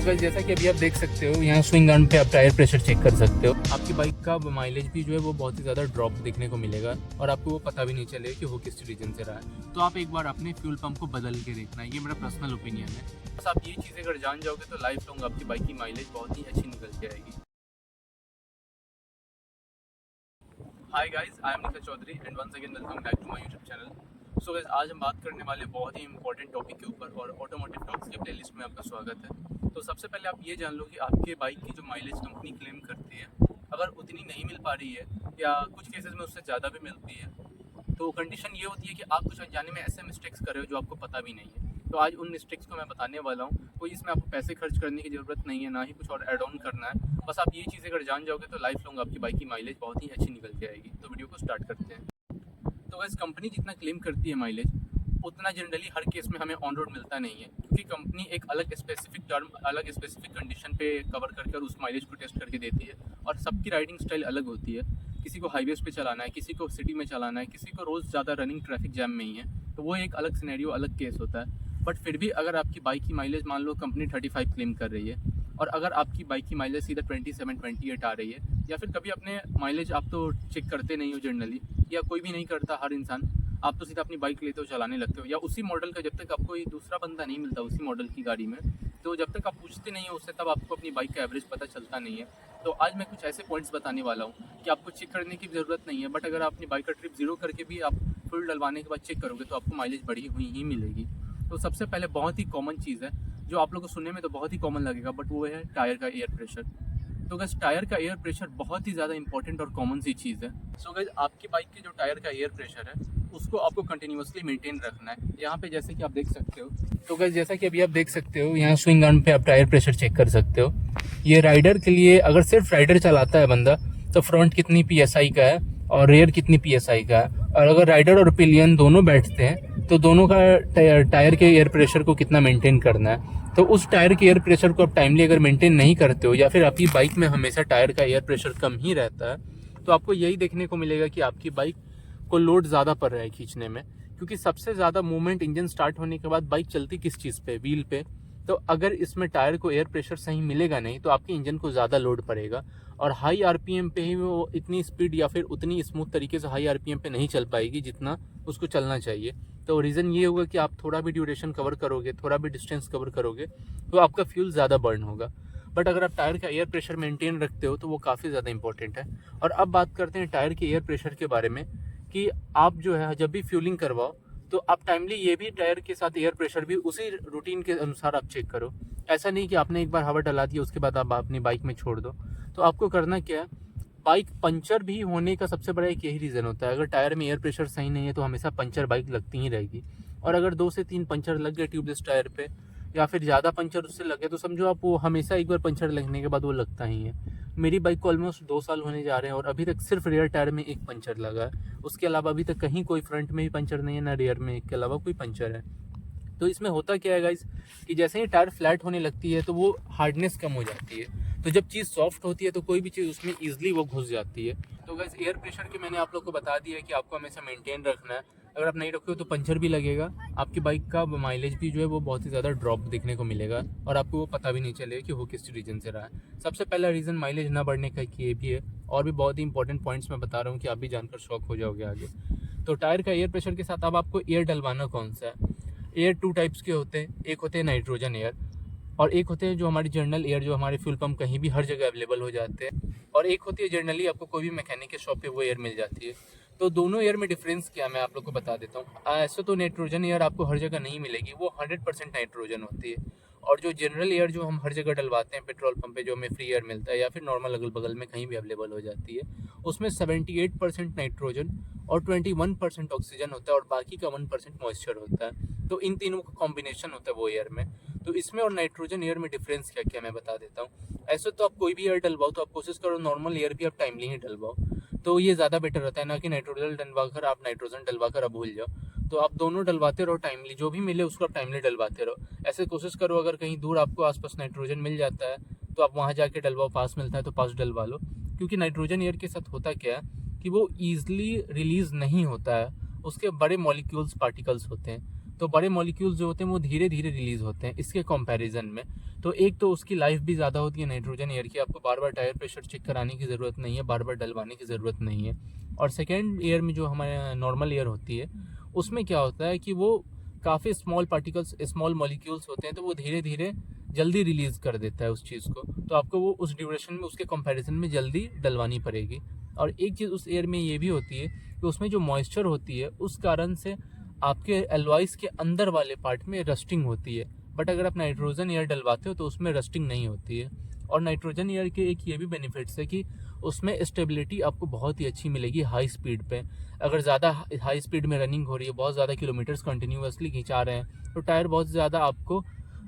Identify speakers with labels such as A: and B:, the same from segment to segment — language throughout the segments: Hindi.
A: गाइस जैसा कि अभी आप देख सकते हो यहाँ स्विंग आर्म पे आप टायर प्रेशर चेक कर सकते हो। आपकी बाइक का माइलेज भी जो है वो बहुत ही ज़्यादा ड्रॉप देखने को मिलेगा और आपको वो पता भी नहीं चलेगा कि वो किस रीजन से रहा है। तो आप एक बार अपने फ्यूल पंप को बदल के देखना, ये मेरा पर्सनल ओपिनियन है। बस आप ये चीज़ें अगर जान जाओगे तो लाइफ लॉन्ग आपकी बाइक की माइलेज बहुत ही अच्छी निकल के आएगी। Hi guys, I am Nikhil Chaudhary and once again welcome back to my YouTube channel. So guys आज हम बात करने वाले बहुत ही इंपॉर्टेंट टॉपिक के ऊपर और ऑटोमोटिव टॉक्स के प्लेलिस्ट में आपका स्वागत है। तो सबसे पहले आप ये जान लो कि आपके बाइक की जो माइलेज कंपनी क्लेम करती है अगर उतनी नहीं मिल पा रही है या कुछ केसेस में उससे ज़्यादा भी मिलती है तो कंडीशन ये होती है कि आप कुछ अनजाने में ऐसे मिस्टेक्स कर रहे हो जो आपको पता भी नहीं है। तो आज उन मिस्टेक्स को मैं बताने वाला हूँ। कोई इसमें आपको पैसे खर्च करने की ज़रूरत नहीं है, ना ही कुछ और ऐड ऑन करना है। बस आप ये चीज़ें अगर जान जाओगे तो लाइफ लॉन्ग आपकी बाइक की माइलेज बहुत ही अच्छी निकल के आएगी। तो वीडियो को स्टार्ट करते हैं। तो वैसे कंपनी जितना क्लेम करती है माइलेज उतना जनरली हर केस में हमें ऑन रोड मिलता नहीं है, क्योंकि कंपनी एक अलग स्पेसिफिक टर्म, अलग स्पेसिफिक कंडीशन पे कवर करके उस माइलेज को टेस्ट करके देती है। और सबकी राइडिंग स्टाइल अलग होती है। किसी को हाईवेज पे चलाना है, किसी को सिटी में चलाना है, किसी को रोज़ ज़्यादा रनिंग ट्रैफिक जैम में ही है, तो वो एक अलग सिनेरियो, अलग केस होता है। बट फिर भी अगर आपकी बाइक की माइलेज मान लो कंपनी 35 क्लेम कर रही है और अगर आपकी बाइक की माइलेज सीधा 27-28 आ रही है, या फिर कभी अपने माइलेज आप तो चेक करते नहीं हो जनरली, या कोई भी नहीं करता, हर इंसान, आप तो सीधा अपनी बाइक लेते हो, चलाने लगते हो, या उसी मॉडल का जब तक आपको दूसरा बंदा नहीं मिलता उसी मॉडल की गाड़ी में, तो जब तक आप पूछते नहीं हो उससे तब आपको अपनी बाइक का एवरेज पता चलता नहीं है। तो आज मैं कुछ ऐसे पॉइंट्स बताने वाला हूँ कि आपको चेक करने की ज़रूरत नहीं है, बट अगर आप अपनी बाइक का ट्रिप ज़ीरो करके भी आप फुल डलवाने के बाद चेक करोगे तो आपको माइलेज बढ़ी हुई ही मिलेगी। तो सबसे पहले बहुत ही कॉमन चीज़ है जो आप लोगों को सुनने में तो बहुत ही कॉमन लगेगा, बट वो है टायर का एयर प्रेशर। तो गैस टायर का एयर प्रेशर बहुत ही ज़्यादा इंपॉर्टेंट और कॉमन सी चीज़ है। सो गैस आपकी बाइक के जो टायर का एयर प्रेशर है उसको आपको कंटिन्यूअसली मेंटेन रखना है। यहाँ पे जैसे कि आप देख सकते हो, तो गैस जैसा कि अभी आप देख सकते हो यहाँ स्विंग आर्म पे आप टायर प्रेशर चेक कर सकते हो। ये राइडर के लिए, अगर सिर्फ राइडर चलाता है बंदा तो फ्रंट कितनी PSI का है और रेयर कितनी PSI का है, और अगर राइडर और पिलियन दोनों बैठते हैं तो दोनों का टायर के एयर प्रेशर को कितना मेंटेन करना है। तो उस टायर के एयर प्रेशर को आप टाइमली अगर मेंटेन नहीं करते हो, या फिर आपकी बाइक में हमेशा टायर का एयर प्रेशर कम ही रहता है, तो आपको यही देखने को मिलेगा कि आपकी बाइक को लोड ज़्यादा पड़ रहा है खींचने में। क्योंकि सबसे ज़्यादा मूवमेंट इंजन स्टार्ट होने के बाद बाइक चलती किस चीज़ पे, व्हील पे। तो अगर इसमें टायर को एयर प्रेशर सही मिलेगा नहीं तो आपके इंजन को ज़्यादा लोड पड़ेगा और हाई RPM पे ही वो इतनी स्पीड या फिर उतनी स्मूथ तरीके से हाई RPM पे नहीं चल पाएगी जितना उसको चलना चाहिए। तो रीज़न ये होगा कि आप थोड़ा भी ड्यूरेशन कवर करोगे, थोड़ा भी डिस्टेंस कवर करोगे तो आपका फ्यूल ज़्यादा बर्न होगा। बट अगर आप टायर का एयर प्रेशर मेंटेन रखते हो तो वो काफ़ी ज़्यादा इंपॉर्टेंट है। और अब बात करते हैं टायर के एयर प्रेशर के बारे में, कि आप जो है जब भी फ्यूलिंग करवाओ तो आप टाइमली ये भी टायर के साथ एयर प्रेशर भी उसी रूटीन के अनुसार आप चेक करो। ऐसा नहीं कि आपने एक बार हवा डला दी उसके बाद आप अपनी बाइक में छोड़ दो। तो आपको करना क्या है, बाइक पंचर भी होने का सबसे बड़ा एक यही रीज़न होता है। अगर टायर में एयर प्रेशर सही नहीं है तो हमेशा पंचर बाइक लगती ही रहेगी। और अगर 2 से 3 पंचर लग गए ट्यूबलेस टायर पे, या फिर ज़्यादा पंचर उससे लगे, तो समझो आप वो हमेशा एक बार पंचर लगने के बाद वो लगता ही है। मेरी बाइक को ऑलमोस्ट 2 साल होने जा रहे हैं और अभी तक सिर्फ रेयर टायर में एक पंचर लगा है। उसके अलावा अभी तक कहीं कोई फ्रंट में भी पंचर नहीं है, ना रेयर में एक के अलावा कोई पंचर है। तो इसमें होता क्या है गाइस, कि जैसे ही टायर फ्लैट होने लगती है तो वो हार्डनेस कम हो जाती है। तो जब चीज़ सॉफ्ट होती है तो कोई भी चीज़ उसमें ईजिली वो घुस जाती है। तो गाइस एयर प्रेशर के मैंने आप लोग को बता दिया है कि आपको हमेशा मेंटेन रखना है। अगर आप नहीं रखोगे तो पंचर भी लगेगा, आपकी बाइक का माइलेज भी जो है वो बहुत ही ज़्यादा ड्रॉप देखने को मिलेगा और आपको वो पता भी नहीं चलेगा कि वो किस रीज़न से रहा है। सबसे पहला रीज़न माइलेज ना बढ़ने का ये भी है, और भी बहुत ही इंपॉर्टेंट पॉइंट्स मैं बता रहा हूँ कि आप भी जानकर शॉक हो जाओगे आगे। तो टायर का एयर प्रेशर के साथ अब आपको एयर डलवाना कौन सा है। एयर 2 टाइप्स के होते हैं, एक होते हैं नाइट्रोजन एयर और एक होते हैं जो हमारी जनरल एयर, जो हमारे फ्यूल पंप कहीं भी हर जगह अवेलेबल हो जाते हैं, और एक होती है जनरली आपको कोई भी मैकेनिक के शॉप पे वो एयर मिल जाती है। तो दोनों एयर में डिफरेंस क्या है मैं आप लोग को बता देता हूँ। ऐसे तो नाइट्रोजन एयर आपको हर जगह नहीं मिलेगी, वो 100% नाइट्रोजन होती है। और जो जनरल एयर जो हम हर जगह डलवाते हैं पेट्रोल पंप पे, जो हमें फ्री एयर मिलता है या फिर नॉर्मल अगल बगल में कहीं भी अवेलेबल हो जाती है, उसमें 78% नाइट्रोजन और 21% ऑक्सीजन होता है और बाकी का 1% मॉइस्चर होता है। तो इन तीनों का कॉम्बिनेशन होता है वो एयर में। तो इसमें और नाइट्रोजन एयर में डिफरेंस क्या क्या मैं बता देता हूँ। ऐसे तो आप कोई भी एयर डलवाओ तो आप कोशिश करो नॉर्मल एयर भी आप टाइमली ही डलवाओ, तो ये ज़्यादा बेटर रहता है, ना कि नाइट्रोजन डलवाकर आप नाइट्रोजन डलवाकर अब भूल जाओ। तो आप दोनों डलवाते रहो टाइमली, जो भी मिले उसको आप टाइमली डलवाते रहो। ऐसे कोशिश करो अगर कहीं दूर आपको आसपास नाइट्रोजन मिल जाता है तो आप वहाँ जाके डलवाओ, पास मिलता है तो पास डलवा लो। क्योंकि नाइट्रोजन एयर के साथ होता क्या है कि वो ईजिली रिलीज़ नहीं होता है, उसके बड़े मॉलिक्यूल्स पार्टिकल्स होते हैं। तो बड़े मॉलिक्यूल्स जो होते हैं वो धीरे धीरे रिलीज होते हैं इसके कंपैरिजन में। तो एक तो उसकी लाइफ भी ज़्यादा होती है नाइट्रोजन एयर की, आपको बार बार टायर प्रेशर चेक कराने की ज़रूरत नहीं है, बार बार डलवाने की ज़रूरत नहीं है। और सेकेंड एयर में जो हमारे नॉर्मल एयर होती है उसमें क्या होता है कि वो काफ़ी स्मॉल पार्टिकल्स, स्मॉल मॉलिक्यूल्स होते हैं, तो वो धीरे धीरे जल्दी रिलीज़ कर देता है उस चीज़ को, तो आपको वो उस ड्यूरेशन में उसके कंपैरिजन में जल्दी डलवानी पड़ेगी। और एक चीज़ उस एयर में ये भी होती है कि उसमें जो मॉइस्चर होती है उस कारण से आपके एलॉयज़ के अंदर वाले पार्ट में रस्टिंग होती है, बट अगर आप नाइट्रोजन एयर डलवाते हो तो उसमें रस्टिंग नहीं होती है। और नाइट्रोजन एयर के एक ये भी बेनिफिट्स है कि उसमें स्टेबिलिटी आपको बहुत ही अच्छी मिलेगी हाई स्पीड पे। अगर ज़्यादा हाई स्पीड में रनिंग हो रही है, बहुत ज़्यादा किलोमीटर्स कंटिन्यूसली खिंचा रहे हैं, तो टायर बहुत ज़्यादा आपको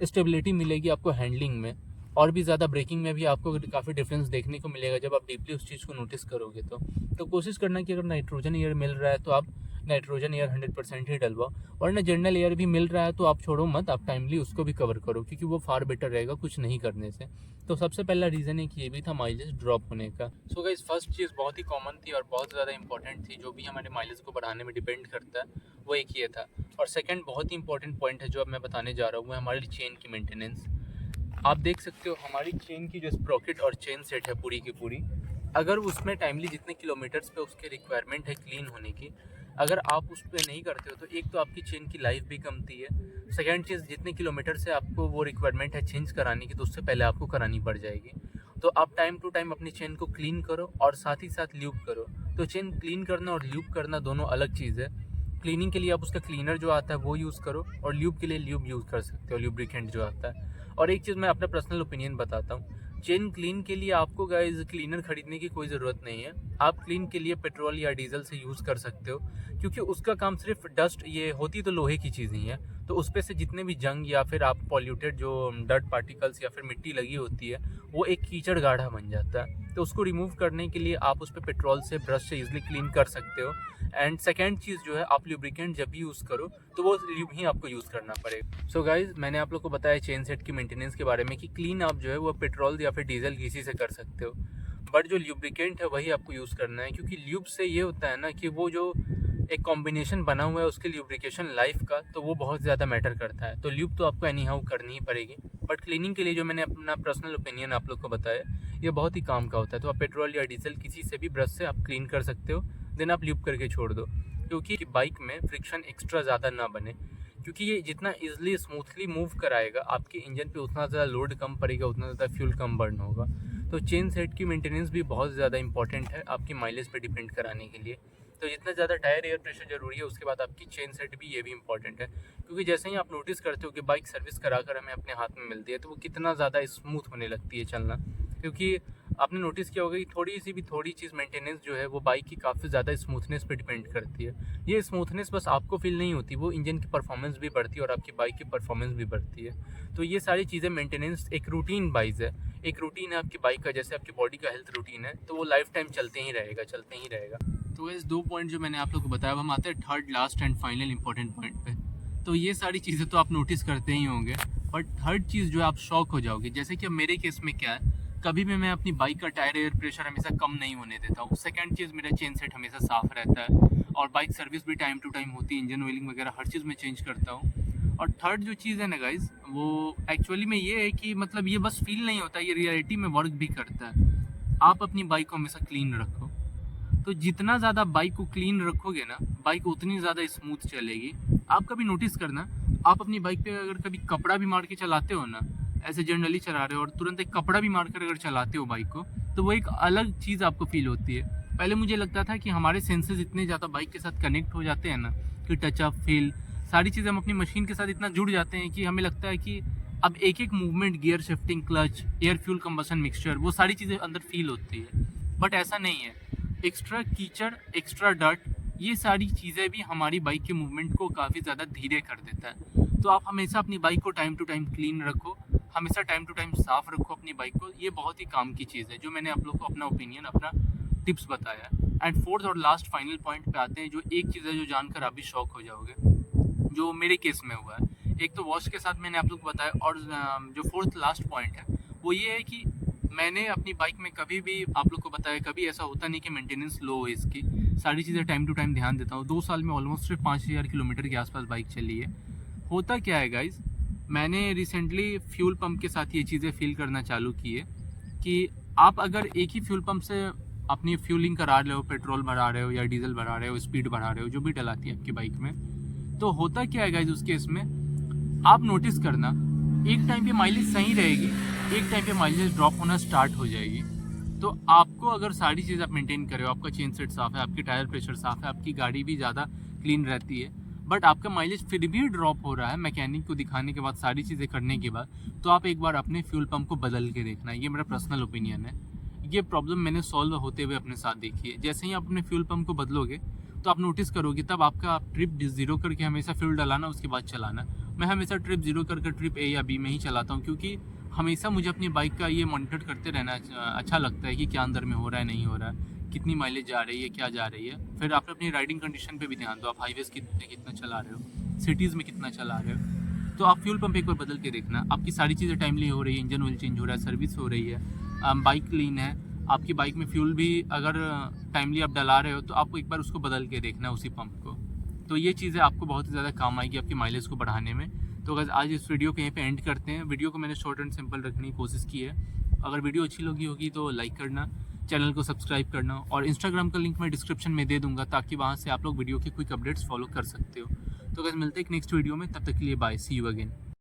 A: स्टेबिलिटी मिलेगी आपको हैंडलिंग में। और भी ज़्यादा ब्रेकिंग में भी आपको काफ़ी डिफरेंस देखने को मिलेगा जब आप डीपली उस चीज़ को नोटिस करोगे। तो कोशिश करना कि अगर नाइट्रोजन एयर मिल रहा है तो आप नाइट्रोजन एयर 100% ही डलवाओ, वरना जनरल एयर भी मिल रहा है तो आप छोड़ो मत, आप टाइमली उसको भी कवर करो, क्योंकि वो फार बेटर रहेगा कुछ नहीं करने से। तो सबसे पहला रीज़न एक ये भी था माइलेज ड्रॉप होने का। सो गाइस, फर्स्ट चीज़ बहुत ही कॉमन थी और बहुत ज़्यादा इंपॉर्टेंट थी, जो भी हमारे माइलेज को बढ़ाने में डिपेंड करता है, वो एक ये था। और सेकंड बहुत ही इंपॉर्टेंट पॉइंट है जो अब मैं बताने जा रहा हूँ, वो है हमारी चेन की मेंटेनेंस। आप देख सकते हो हमारी चेन की जो स्प्रॉकेट और चेन सेट है पूरी की पूरी, अगर उसमें टाइमली जितने किलोमीटर्स पे उसके रिक्वायरमेंट है क्लीन होने की, अगर आप उस पर नहीं करते हो तो एक तो आपकी चेन की लाइफ भी कमती है, सेकेंड चीज़ जितने किलोमीटर से आपको वो रिक्वायरमेंट है चेंज कराने की तो उससे पहले आपको करानी पड़ जाएगी। तो आप टाइम टू टाइम अपनी चेन को क्लीन करो और साथ ही साथ ल्यूब करो। तो चेन क्लीन करना और ल्यूब करना दोनों अलग चीज़ है। क्लीनिंग के लिए आप उसका क्लीनर जो आता है वो यूज़ करो, और ल्यूब के लिए ल्यूब यूज़ कर सकते हो, ल्यूब्रिकेंट जो आता है। और एक चीज़ मैं अपना पर्सनल ओपिनियन बताता हूँ, चेन क्लीन के लिए आपको गाइज क्लीनर खरीदने की कोई ज़रूरत नहीं है। आप क्लीन के लिए पेट्रोल या डीजल से यूज़ कर सकते हो, क्योंकि उसका काम सिर्फ डस्ट, ये होती तो लोहे की चीज़ ही है, तो उस पर से जितने भी जंग या फिर आप पॉल्यूटेड जो डर्ट पार्टिकल्स या फिर मिट्टी लगी होती है वो एक कीचड़ गाढ़ा बन जाता है। तो उसको रिमूव करने के लिए आप उस पर पेट्रोल से, ब्रश से इजिली क्लीन कर सकते हो। एंड सेकेंड चीज़ जो है, आप ल्यूब्रिकेंट जब भी यूज़ करो तो वो ल्यूब ही आपको यूज़ करना पड़ेगा। सो गाइज, मैंने आप लोग को बताया चेन सेट की मेंटेनेंस के बारे में कि क्लीन आप जो है वो पेट्रोल या फिर डीजल किसी से कर सकते हो, बट जो ल्यूब्रिकेंट है वही आपको यूज़ करना है, क्योंकि ल्यूब से ये होता है ना कि वो जो एक कॉम्बिनेशन बना हुआ है उसके ल्यूब्रिकेशन लाइफ का, तो वो बहुत ज़्यादा मैटर करता है। तो ल्यूब तो आपको एनी हाउ करनी ही पड़ेगी, बट क्लीनिंग के लिए जो मैंने अपना पर्सनल ओपिनियन आप लोग को बताया ये बहुत ही काम का होता है। तो आप पेट्रोल या डीजल किसी से भी ब्रश से आप क्लीन कर सकते हो, देन आप ल्यूब करके छोड़ दो, क्योंकि बाइक में फ्रिक्शन एक्स्ट्रा ज़्यादा ना बने, क्योंकि ये जितना ईजिली स्मूथली मूव कराएगा आपके इंजन पे उतना ज़्यादा लोड कम पड़ेगा, उतना ज़्यादा फ्यूल कम बर्न होगा। तो चेन सेट की मेंटेनेंस भी बहुत ज़्यादा इंपॉर्टेंट है आपकी माइलेज पे डिपेंड कराने के लिए। तो जितना ज़्यादा टायर एयर प्रेशर जरूरी है, उसके बाद आपकी चेन सेट भी, ये भी इंपॉर्टेंट है, क्योंकि जैसे ही आप नोटिस करते हो कि बाइक सर्विस करा कर हमें अपने हाथ में मिलती है तो वो कितना ज़्यादा स्मूथ होने लगती है चलना। क्योंकि आपने नोटिस किया होगा कि थोड़ी चीज़ मेंटेनेंस जो है वो बाइक की काफ़ी ज़्यादा स्मूथनेस पे डिपेंड करती है। ये स्मूथनेस बस आपको फील नहीं होती, वो इंजन की परफॉर्मेंस भी बढ़ती है और आपकी बाइक की परफॉर्मेंस भी बढ़ती है। तो ये सारी चीज़ें मेंटेनेंस एक रूटीन वाइज है, एक रूटीन है आपकी बाइक का, जैसे आपकी बॉडी का हेल्थ रूटीन है, तो वो लाइफ टाइम चलते ही रहेगा। तो इस 2 पॉइंट जो मैंने आप लोग को बताया, हम आते हैं third last and final important point पे। तो ये सारी चीज़ें तो आप नोटिस करते ही होंगे, बट थर्ड चीज़ जो है आप शॉक हो जाओगे। जैसे कि अब मेरे केस में क्या है, कभी भी मैं अपनी बाइक का टायर एयर प्रेशर हमेशा कम नहीं होने देता हूँ। सेकंड चीज़, मेरा चेन सेट हमेशा साफ़ रहता है और बाइक सर्विस भी टाइम टू टाइम होती है, इंजन ऑयलिंग वगैरह हर चीज़ में चेंज करता हूँ। और थर्ड जो चीज़ है ना गाइज, वो एक्चुअली में ये है कि मतलब ये बस फील नहीं होता, ये रियलिटी में वर्क भी करता है। आप अपनी बाइक को हमेशा क्लीन रखो, तो जितना ज़्यादा बाइक को क्लीन रखोगे ना, बाइक उतनी ज़्यादा स्मूथ चलेगी। आप कभी नोटिस करना, आप अपनी बाइक पे अगर कभी कपड़ा भी मार के चलाते हो ना, ऐसे जनरली चला रहे हो और तुरंत एक कपड़ा भी मार कर अगर चलाते हो बाइक को, तो वो एक अलग चीज़ आपको फील होती है। पहले मुझे लगता था कि हमारे सेंसेस इतने ज़्यादा बाइक के साथ कनेक्ट हो जाते हैं ना, कि टचअप, फील, सारी चीज़ें हम अपनी मशीन के साथ इतना जुड़ जाते हैं कि हमें लगता है कि अब एक एक movement, gear shifting, clutch, air fuel combustion mixture, वो सारी चीज़ें अंदर फील होती है। बट ऐसा नहीं है। एक्स्ट्रा कीचड़, एक्स्ट्रा डर्ट, ये सारी चीज़ें भी हमारी बाइक के मूवमेंट को काफ़ी ज़्यादा धीरे कर देता है। तो आप हमेशा अपनी बाइक को टाइम टू टाइम क्लीन रखो, हमेशा टाइम टू टाइम साफ़ रखो अपनी बाइक को। ये बहुत ही काम की चीज़ है, जो मैंने आप लोग को अपना ओपिनियन, अपना टिप्स बताया। एंड फोर्थ और लास्ट फाइनल पॉइंट पे आते हैं, जो एक चीज़ है जो जानकर आप भी शॉक हो जाओगे, जो मेरे केस में हुआ है। एक तो वॉश के साथ मैंने आप लोग को बताया, और जो फोर्थ लास्ट पॉइंट है वो ये है कि मैंने अपनी बाइक में कभी भी आप लोग को बताया, कभी ऐसा होता नहीं कि मेंटेनेंस लो हो इसकी, सारी चीज़ें टाइम टू टाइम ध्यान देता हूँ। 2 साल में ऑलमोस्ट सिर्फ 5000 किलोमीटर के आसपास बाइक चली है, होता क्या है गाइज, मैंने रिसेंटली फ्यूल पंप के साथ ये चीज़ें फील करना चालू की है कि आप अगर एक ही फ्यूल पंप से अपनी फ्यूलिंग करा रहे हो, पेट्रोल भरा रहे हो या डीजल भरा रहे हो, स्पीड बढ़ा रहे हो, जो भी डलाती है आपकी बाइक में, तो होता क्या है गाइज उस केस में, आप नोटिस करना एक टाइम पे माइलेज सही रहेगी, एक टाइम पे माइलेज ड्रॉप होना स्टार्ट हो जाएगी। तो आपको अगर सारी चीज़ आप मेंटेन करे हो, आपका चेन सेट साफ़ है, आपकी टायर प्रेशर साफ़ है, आपकी गाड़ी भी ज़्यादा क्लीन रहती है, बट आपका माइलेज फिर भी ड्रॉप हो रहा है मैकेनिक को दिखाने के बाद, सारी चीज़ें करने के बाद, तो आप एक बार अपने फ्यूल पंप को बदल के देखना। ये मेरा पर्सनल ओपिनियन है। ये प्रॉब्लम मैंने सॉल्व होते हुए अपने साथ देखी है। जैसे ही आप अपने फ्यूल पंप को बदलोगे तो आप नोटिस करोगे, तब आपका ट्रिप ज़ीरो करके हमेशा फ्यूल डलाना, उसके बाद चलाना। मैं हमेशा ट्रिप ज़ीरो करके ट्रिप ए या बी में ही चलाता हूँ, क्योंकि हमेशा मुझे अपनी बाइक का ये मॉनिटर करते रहना अच्छा लगता है कि क्या अंदर में हो रहा है, नहीं हो रहा है, कितनी माइलेज जा रही है, क्या जा रही है। फिर आप अपनी राइडिंग कंडीशन पे भी ध्यान दो, आप हाईवेज़ कितना चला रहे हो, सिटीज़ में कितना चला रहे हो। तो आप फ्यूल पंप एक बार बदल के देखना, आपकी सारी चीज़ें टाइमली हो रही है, इंजन ऑयल चेंज हो रहा है, सर्विस हो रही है, बाइक क्लीन है, आपकी बाइक में फ्यूल भी अगर टाइमली आप डला रहे हो, तो आपको एक बार उसको बदल के देखना है उसी पंप को। तो ये चीज़ें आपको बहुत ही ज़्यादा काम आएगी आपकी माइलेज को बढ़ाने में। तो अगर आज इस वीडियो को यहीं पे एंड करते हैं। वीडियो को मैंने शॉर्ट एंड सिंपल रखने की कोशिश की है। अगर वीडियो अच्छी लगी होगी तो लाइक करना, चैनल को सब्सक्राइब करना, और इंस्टाग्राम का लिंक मैं डिस्क्रिप्शन में दे दूंगा, ताकि वहाँ से आप लोग वीडियो के क्विक अपडेट्स फॉलो कर सकते हो। तो अगर मिलते हैं एक नेक्स्ट वीडियो में, तब तक के लिए बाय, सी यू अगेन।